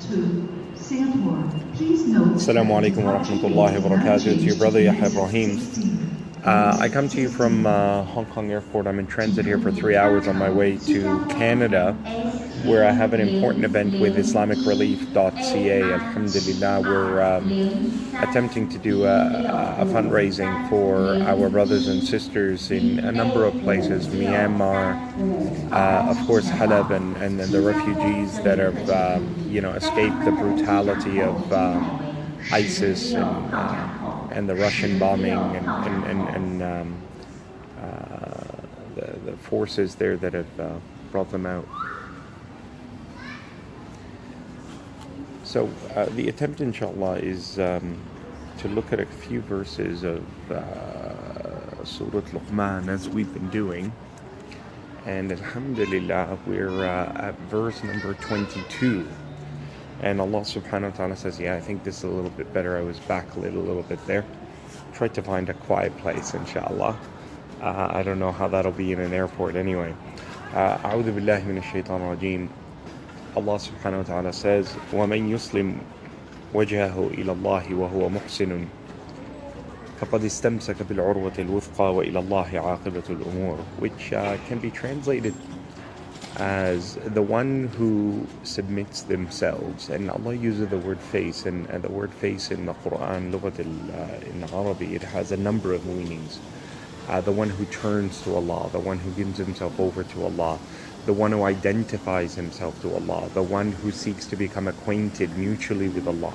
to Singapore. Please note. Assalamu alaikum wa rahmatullahi wa barakatuh. To your brother Yahya Ibrahim. I come to you from Hong Kong Airport. I'm in transit here for 3 hours on my way to Canada, where I have an important event with IslamicRelief.ca. Alhamdulillah, we're attempting to do a fundraising for our brothers and sisters in a number of places, Myanmar, of course Halab, and the refugees that have escaped the brutality of ISIS and the Russian bombing and the forces there that have brought them out. So the attempt, inshallah, is to look at a few verses of Surah Luqman, as we've been doing. And alhamdulillah, we're at verse number 22. And Allah subhanahu wa ta'ala says, I think this is a little bit better. I was backlit a little bit there. Tried to find a quiet place, inshallah. I don't know how that'll be in an airport anyway. A'udhu billahi minash shaitanir rajeem. Allah subhanahu wa ta'ala says, وَمَنْ يُسْلِمْ وَجْهَهُ إِلَى اللَّهِ وَهُوَ مُحْسِنٌ فَقَدْ اسْتَمْسَكَ بِالْعُرْوَةِ الْوُثْقَى وَإِلَى اللَّهِ عَاقِبَةُ الْأُمُورِ, which can be translated as the one who submits themselves. And Allah uses the word face, and the word face in the Quran, in Arabic, it has a number of meanings. The one who turns to Allah, the one who gives himself over to Allah, the one who identifies himself to Allah, the one who seeks to become acquainted mutually with Allah,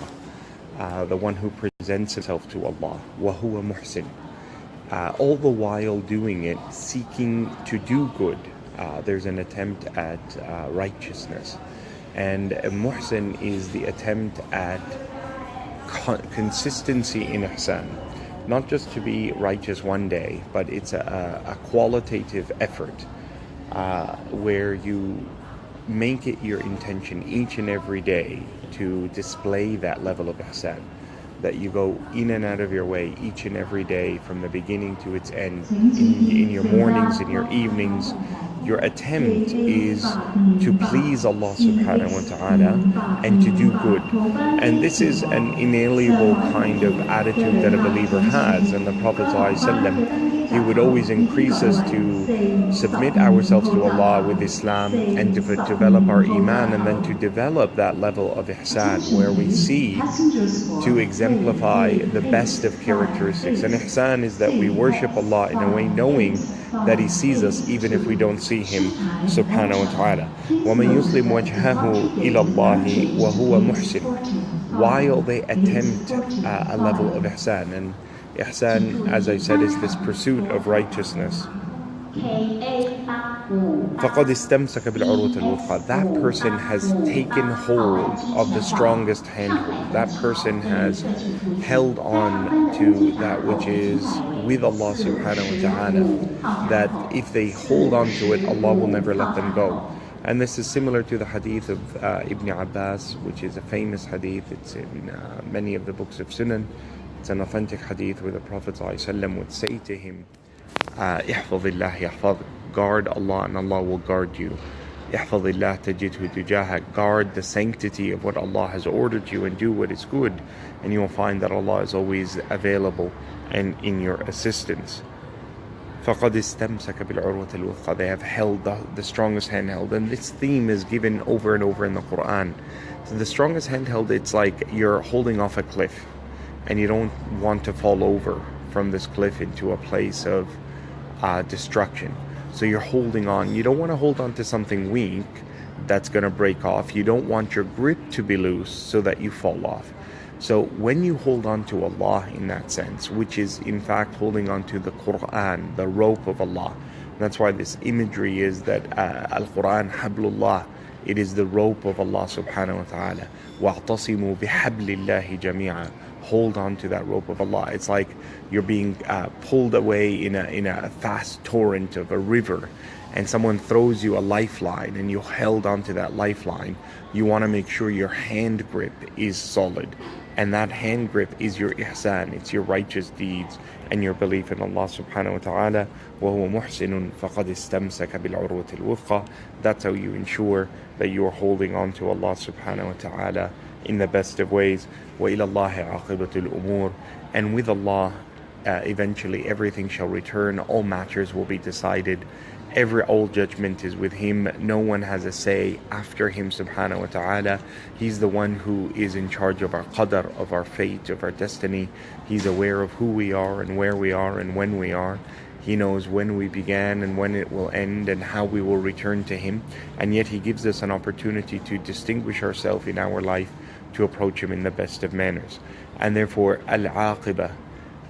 the one who presents himself to Allah, وَهُوَ مُحْسِنٌ, all the while doing it, seeking to do good. There's an attempt at righteousness, and muhsin is the attempt at consistency in ihsan, not just to be righteous one day, but it's a qualitative effort where you make it your intention each and every day to display that level of ihsan, that you go in and out of your way each and every day from the beginning to its end, in your mornings, in your evenings. Your attempt is to please Allah subhanahu wa ta'ala and to do good. And this is an inalienable kind of attitude that a believer has. And the Prophet ﷺ, he would always increase us to submit ourselves to Allah with Islam and to develop our iman, and then to develop that level of ihsan where we see to exemplify the best of characteristics. And ihsan is that we worship Allah in a way knowing that He sees us even if we don't see Him subhanahu wa ta'ala. وَمَنْ يُسْلِمْ وَجْهَهُ إِلَى اللَّهِ وَهُوَ مُحْسِنٌ, while they attempt a level of ihsan. And ihsan, as I said, is this pursuit of righteousness. فَقَدْ اسْتَمْسَكَ بِالْعُرْوَةِ الْوُثْقَى, that person has taken hold of the strongest handhold. That person has held on to that which is with Allah subhanahu wa ta'ala, that if they hold on to it, Allah will never let them go. And this is similar to the hadith of Ibn Abbas, which is a famous hadith. It's in many of the books of Sunan. It's an authentic hadith where the Prophet ﷺ would say to him, احفظ الله يحفظك, guard Allah and Allah will guard you. احفظ الله تجده تجاهك, guard the sanctity of what Allah has ordered you and do what is good, and you will find that Allah is always available and in your assistance. فَقَدْ اسْتَمْسَكَ بِالْعُرْوَةِ الْوُثْقَى, they have held the strongest handheld. And this theme is given over and over in the Quran. So the strongest handheld, it's like you're holding off a cliff and you don't want to fall over from this cliff into a place of destruction. So you're holding on. You don't want to hold on to something weak that's going to break off. You don't want your grip to be loose so that you fall off. So when you hold on to Allah in that sense, which is in fact holding on to the Quran, the rope of Allah, that's why this imagery is that Al-Quran, Hablullah, it is the rope of Allah subhanahu wa ta'ala. وَاعْتَصِمُوا بِحَبْلِ اللَّهِ جَمِيعًا, hold on to that rope of Allah. It's like you're being pulled away in a fast torrent of a river, and someone throws you a lifeline and you held onto that lifeline, you want to make sure your hand grip is solid. And that hand grip is your ihsan, it's your righteous deeds and your belief in Allah subhanahu wa ta'ala. وَهُوَ مُحْسِنٌ فَقَدْ اسْتَمْسَكَ بِالْعُرْوَةِ الْوُثْقَى. That's how you ensure that you are holding on to Allah subhanahu wa ta'ala in the best of ways. وَإِلَى اللَّهِ عَاقِبَةُ الْأُمُورِ. And with Allah, eventually everything shall return, all matters will be decided. All judgment is with Him. No one has a say after Him subhanahu wa ta'ala. He's the one who is in charge of our qadr, of our fate, of our destiny. He's aware of who we are and where we are and when we are. He knows when we began and when it will end and how we will return to Him. And yet He gives us an opportunity to distinguish ourselves in our life, to approach Him in the best of manners. And therefore, al-aqibah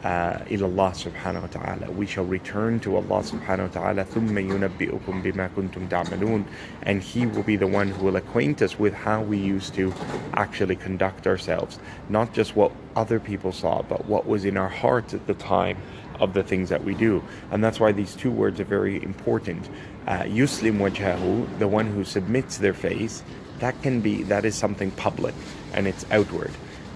إلى الله سبحانه وتعالى. We shall return to Allah subhanahu wa ta'ala. ثُمَّ يُنَبِّئُكُمْ بِمَا كُنْتُمْ تَعْمَلُونَ. And He will be the one who will acquaint us with how we used to actually conduct ourselves. Not just what other people saw, but what was in our hearts at the time of the things that we do. And that's why these two words are very important. Yuslim wajhahu, the one who submits their face, that is something public and it's outward.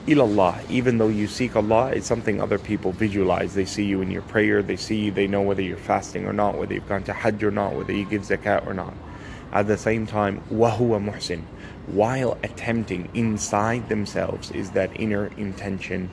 Ilallah, even though you seek Allah, it's something other people visualize. They see you in your prayer, they know whether you're fasting or not, whether you've gone to Hajj or not, whether you give zakat or not. At the same time, وَهُوَ مُحْسِن, while attempting inside themselves is that inner intention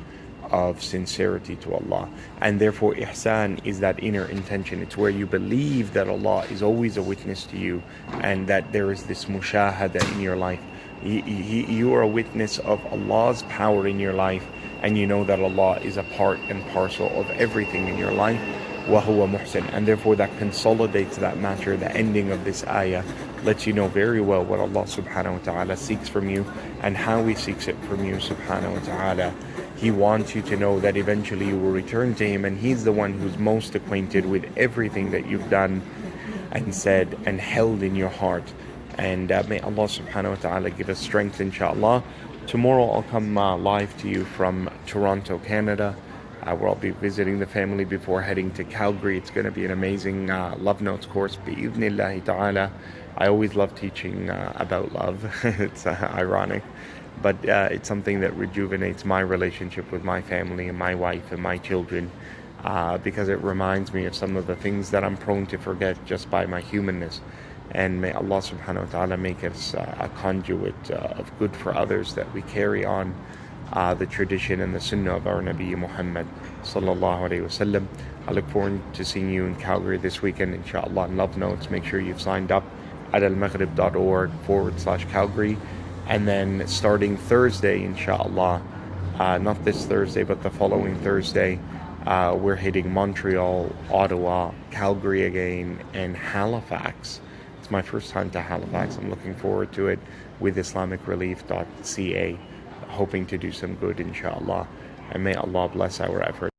of sincerity to Allah. And therefore ihsan is that inner intention. It's where you believe that Allah is always a witness to you and that there is this mushahada in your life. You are a witness of Allah's power in your life, and you know that Allah is a part and parcel of everything in your life. وَهُوَ مُحْسِن. And therefore that consolidates that matter. The ending of this ayah lets you know very well what Allah subhanahu wa ta'ala seeks from you and how He seeks it from you subhanahu wa ta'ala. He wants you to know that eventually you will return to Him, and He's the one who's most acquainted with everything that you've done and said and held in your heart. And may Allah subhanahu wa ta'ala give us strength, inshallah. Tomorrow I'll come live to you from Toronto, Canada, where I'll be visiting the family before heading to Calgary. It's going to be an amazing Love Notes course, bi'idhnillahi ta'ala. I always love teaching about love. It's ironic. But it's something that rejuvenates my relationship with my family and my wife and my children, because it reminds me of some of the things that I'm prone to forget just by my humanness. And may Allah subhanahu wa ta'ala make us a conduit of good for others, that we carry on the tradition and the sunnah of our Nabi Muhammad sallallahu alayhi wa sallam. I look forward to seeing you in Calgary this weekend, inshallah, in Love Notes. Make sure you've signed up at almaghrib.org/Calgary. And then starting Thursday, inshallah, not this Thursday, but the following Thursday, we're hitting Montreal, Ottawa, Calgary again, and Halifax. It's my first time to Halifax. I'm looking forward to it with IslamicRelief.ca, hoping to do some good, inshallah. And may Allah bless our efforts.